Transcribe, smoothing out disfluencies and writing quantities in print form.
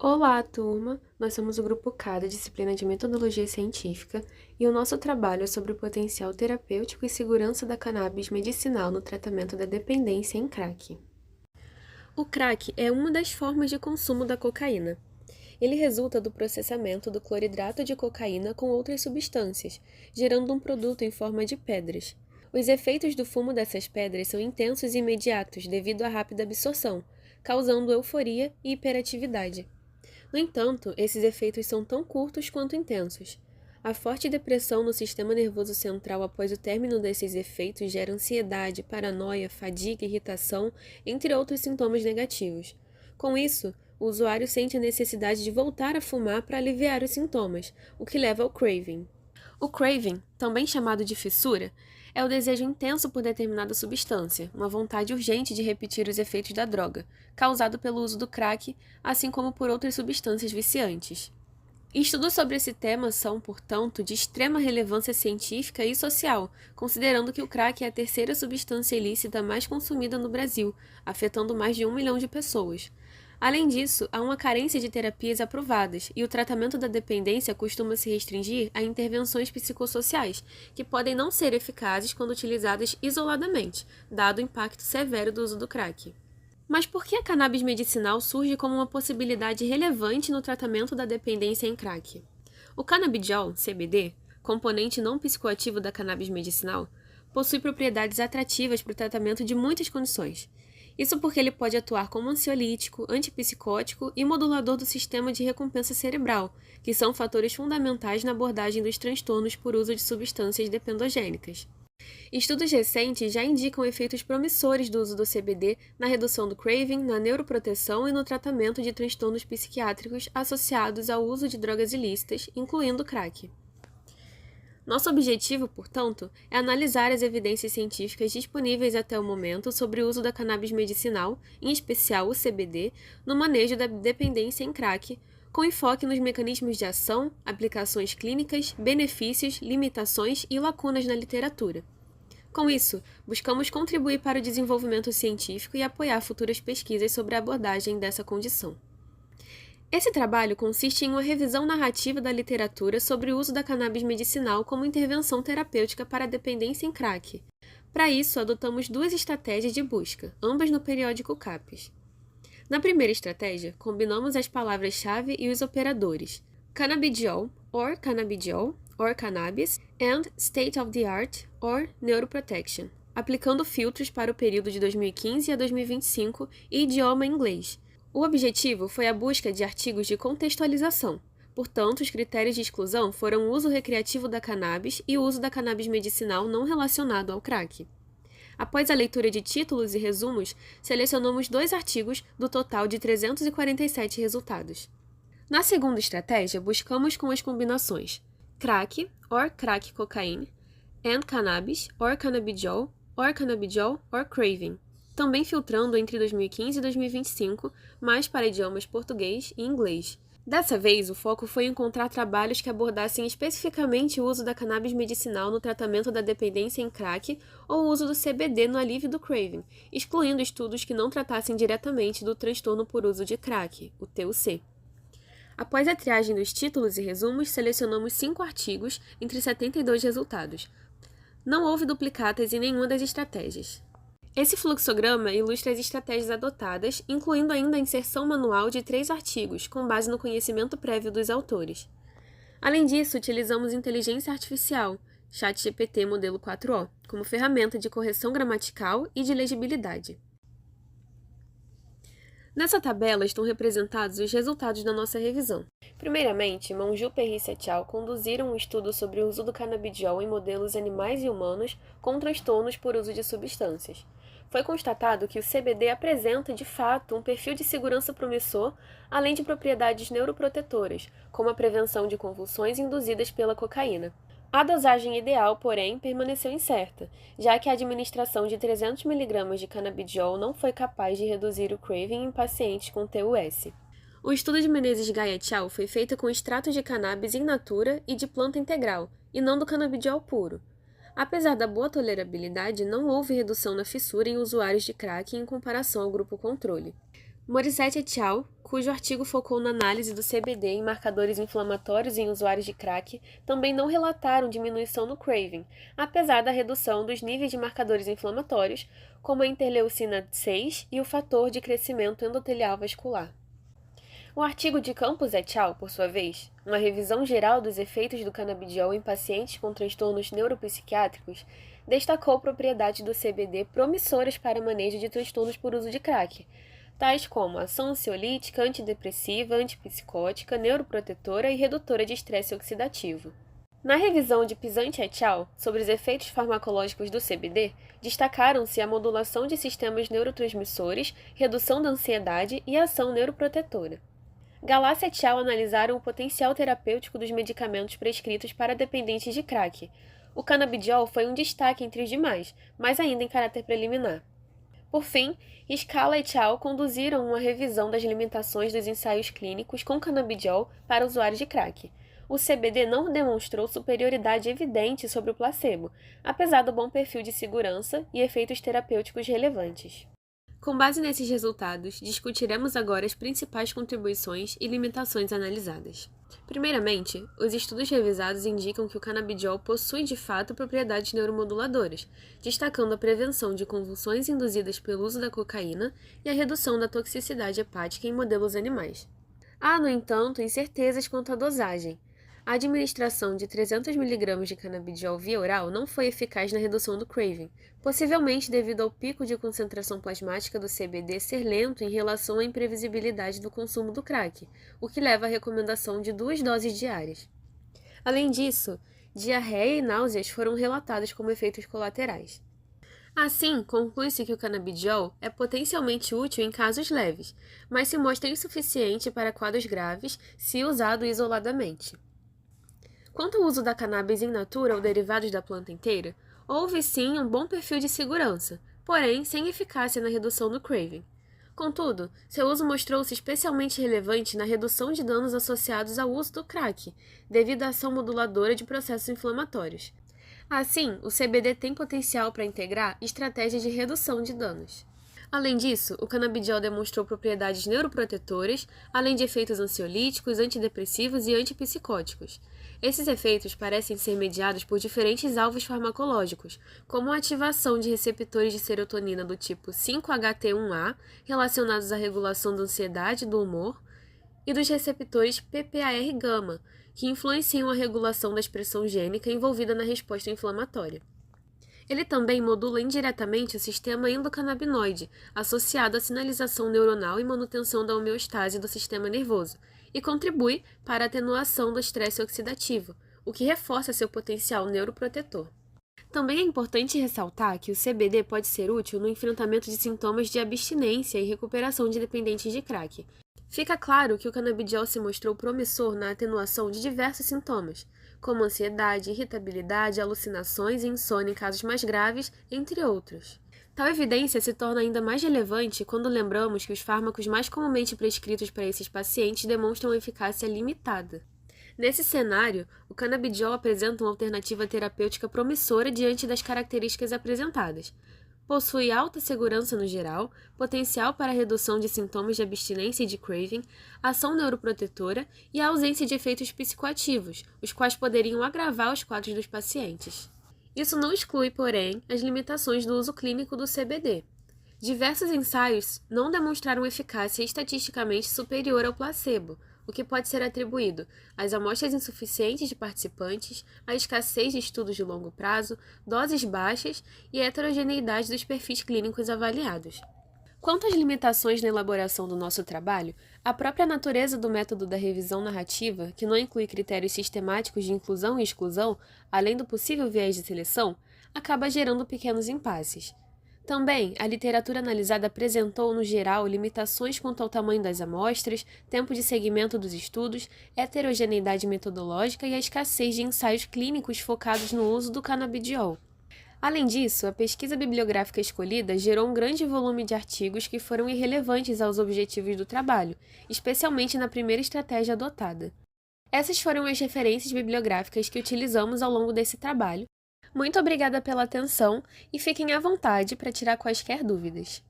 Olá, turma! Nós somos o Grupo K da disciplina de Metodologia Científica e o nosso trabalho é sobre o potencial terapêutico e segurança da cannabis medicinal no tratamento da dependência em crack. O crack é uma das formas de consumo da cocaína. Ele resulta do processamento do cloridrato de cocaína com outras substâncias, gerando um produto em forma de pedras. Os efeitos do fumo dessas pedras são intensos e imediatos devido à rápida absorção, causando euforia e hiperatividade. No entanto, esses efeitos são tão curtos quanto intensos. A forte depressão no sistema nervoso central após o término desses efeitos gera ansiedade, paranoia, fadiga, irritação, entre outros sintomas negativos. Com isso, o usuário sente a necessidade de voltar a fumar para aliviar os sintomas, o que leva ao craving. O craving, também chamado de fissura, é o desejo intenso por determinada substância, uma vontade urgente de repetir os efeitos da droga, causado pelo uso do crack, assim como por outras substâncias viciantes. Estudos sobre esse tema são, portanto, de extrema relevância científica e social, considerando que o crack é a terceira substância ilícita mais consumida no Brasil, afetando mais de 1 milhão de pessoas. Além disso, há uma carência de terapias aprovadas, e o tratamento da dependência costuma se restringir a intervenções psicossociais, que podem não ser eficazes quando utilizadas isoladamente, dado o impacto severo do uso do crack. Mas por que a cannabis medicinal surge como uma possibilidade relevante no tratamento da dependência em crack? O canabidiol, CBD, componente não psicoativo da cannabis medicinal, possui propriedades atrativas para o tratamento de muitas condições. Isso porque ele pode atuar como ansiolítico, antipsicótico e modulador do sistema de recompensa cerebral, que são fatores fundamentais na abordagem dos transtornos por uso de substâncias dependogênicas. Estudos recentes já indicam efeitos promissores do uso do CBD na redução do craving, na neuroproteção e no tratamento de transtornos psiquiátricos associados ao uso de drogas ilícitas, incluindo crack. Nosso objetivo, portanto, é analisar as evidências científicas disponíveis até o momento sobre o uso da cannabis medicinal, em especial o CBD, no manejo da dependência em crack, com enfoque nos mecanismos de ação, aplicações clínicas, benefícios, limitações e lacunas na literatura. Com isso, buscamos contribuir para o desenvolvimento científico e apoiar futuras pesquisas sobre a abordagem dessa condição. Esse trabalho consiste em uma revisão narrativa da literatura sobre o uso da cannabis medicinal como intervenção terapêutica para a dependência em crack. Para isso, adotamos duas estratégias de busca, ambas no periódico CAPES. Na primeira estratégia, combinamos as palavras-chave e os operadores cannabidiol, or cannabis, and state of the art, or neuroprotection, aplicando filtros para o período de 2015 a 2025 e idioma inglês. O objetivo foi a busca de artigos de contextualização. Portanto, os critérios de exclusão foram o uso recreativo da cannabis e o uso da cannabis medicinal não relacionado ao crack. Após a leitura de títulos e resumos, selecionamos 2 artigos do total de 347 resultados. Na segunda estratégia, buscamos com as combinações crack, or crack cocaine, and cannabis, or cannabidiol, or craving, também filtrando entre 2015 e 2025, mais para idiomas português e inglês. Dessa vez, o foco foi encontrar trabalhos que abordassem especificamente o uso da cannabis medicinal no tratamento da dependência em crack ou o uso do CBD no alívio do craving, excluindo estudos que não tratassem diretamente do transtorno por uso de crack, o TUC. Após a triagem dos títulos e resumos, selecionamos 5 artigos entre 72 resultados. Não houve duplicatas em nenhuma das estratégias. Esse fluxograma ilustra as estratégias adotadas, incluindo ainda a inserção manual de 3 artigos, com base no conhecimento prévio dos autores. Além disso, utilizamos inteligência artificial, ChatGPT modelo 4o, como ferramenta de correção gramatical e de legibilidade. Nessa tabela estão representados os resultados da nossa revisão. Primeiramente, Monju Perrice et al. Conduziram um estudo sobre o uso do canabidiol em modelos animais e humanos com transtornos por uso de substâncias. Foi constatado que o CBD apresenta, de fato, um perfil de segurança promissor, além de propriedades neuroprotetoras, como a prevenção de convulsões induzidas pela cocaína. A dosagem ideal, porém, permaneceu incerta, já que a administração de 300 mg de canabidiol não foi capaz de reduzir o craving em pacientes com TUS. O estudo de Menezes Gaia et al. Foi feito com extratos de cannabis in natura e de planta integral, e não do canabidiol puro. Apesar da boa tolerabilidade, não houve redução na fissura em usuários de crack em comparação ao grupo controle. Morissette et al. cujo artigo focou na análise do CBD em marcadores inflamatórios em usuários de crack, também não relataram diminuição no craving, apesar da redução dos níveis de marcadores inflamatórios, como a interleucina 6 e o fator de crescimento endotelial vascular. O artigo de Campos et al., por sua vez, uma revisão geral dos efeitos do canabidiol em pacientes com transtornos neuropsiquiátricos, destacou propriedades do CBD promissoras para manejo de transtornos por uso de crack, tais como ação ansiolítica, antidepressiva, antipsicótica, neuroprotetora e redutora de estresse oxidativo. Na revisão de Pisante et al. Sobre os efeitos farmacológicos do CBD, destacaram-se a modulação de sistemas neurotransmissores, redução da ansiedade e ação neuroprotetora. Galassi et al. Analisaram o potencial terapêutico dos medicamentos prescritos para dependentes de crack. O canabidiol foi um destaque entre os demais, mas ainda em caráter preliminar. Por fim, Scala et al. Conduziram uma revisão das limitações dos ensaios clínicos com canabidiol para usuários de crack. O CBD não demonstrou superioridade evidente sobre o placebo, apesar do bom perfil de segurança e efeitos terapêuticos relevantes. Com base nesses resultados, discutiremos agora as principais contribuições e limitações analisadas. Primeiramente, os estudos revisados indicam que o canabidiol possui de fato propriedades neuromoduladoras, destacando a prevenção de convulsões induzidas pelo uso da cocaína e a redução da toxicidade hepática em modelos animais. Há, no entanto, incertezas quanto à dosagem. A administração de 300 mg de canabidiol via oral não foi eficaz na redução do craving, possivelmente devido ao pico de concentração plasmática do CBD ser lento em relação à imprevisibilidade do consumo do crack, o que leva à recomendação de 2 doses diárias. Além disso, diarreia e náuseas foram relatados como efeitos colaterais. Assim, conclui-se que o canabidiol é potencialmente útil em casos leves, mas se mostra insuficiente para quadros graves se usado isoladamente. Quanto ao uso da cannabis in natura ou derivados da planta inteira, houve sim um bom perfil de segurança, porém sem eficácia na redução do craving. Contudo, seu uso mostrou-se especialmente relevante na redução de danos associados ao uso do crack, devido à ação moduladora de processos inflamatórios. Assim, o CBD tem potencial para integrar estratégias de redução de danos. Além disso, o canabidiol demonstrou propriedades neuroprotetoras, além de efeitos ansiolíticos, antidepressivos e antipsicóticos. Esses efeitos parecem ser mediados por diferentes alvos farmacológicos, como a ativação de receptores de serotonina do tipo 5-HT1A, relacionados à regulação da ansiedade e do humor, e dos receptores PPAR-gama, que influenciam a regulação da expressão gênica envolvida na resposta inflamatória. Ele também modula indiretamente o sistema endocannabinoide, associado à sinalização neuronal e manutenção da homeostase do sistema nervoso, e contribui para a atenuação do estresse oxidativo, o que reforça seu potencial neuroprotetor. Também é importante ressaltar que o CBD pode ser útil no enfrentamento de sintomas de abstinência e recuperação de dependentes de crack. Fica claro que o canabidiol se mostrou promissor na atenuação de diversos sintomas, como ansiedade, irritabilidade, alucinações e insônia em casos mais graves, entre outros. Tal evidência se torna ainda mais relevante quando lembramos que os fármacos mais comumente prescritos para esses pacientes demonstram eficácia limitada. Nesse cenário, o canabidiol apresenta uma alternativa terapêutica promissora diante das características apresentadas. Possui alta segurança no geral, potencial para a redução de sintomas de abstinência e de craving, ação neuroprotetora e a ausência de efeitos psicoativos, os quais poderiam agravar os quadros dos pacientes. Isso não exclui, porém, as limitações do uso clínico do CBD. Diversos ensaios não demonstraram eficácia estatisticamente superior ao placebo, o que pode ser atribuído às amostras insuficientes de participantes, à escassez de estudos de longo prazo, doses baixas e a heterogeneidade dos perfis clínicos avaliados. Quanto às limitações na elaboração do nosso trabalho, a própria natureza do método da revisão narrativa, que não inclui critérios sistemáticos de inclusão e exclusão, além do possível viés de seleção, acaba gerando pequenos impasses. Também, a literatura analisada apresentou, no geral, limitações quanto ao tamanho das amostras, tempo de seguimento dos estudos, heterogeneidade metodológica e a escassez de ensaios clínicos focados no uso do canabidiol. Além disso, a pesquisa bibliográfica escolhida gerou um grande volume de artigos que foram irrelevantes aos objetivos do trabalho, especialmente na primeira estratégia adotada. Essas foram as referências bibliográficas que utilizamos ao longo desse trabalho. Muito obrigada pela atenção e fiquem à vontade para tirar quaisquer dúvidas.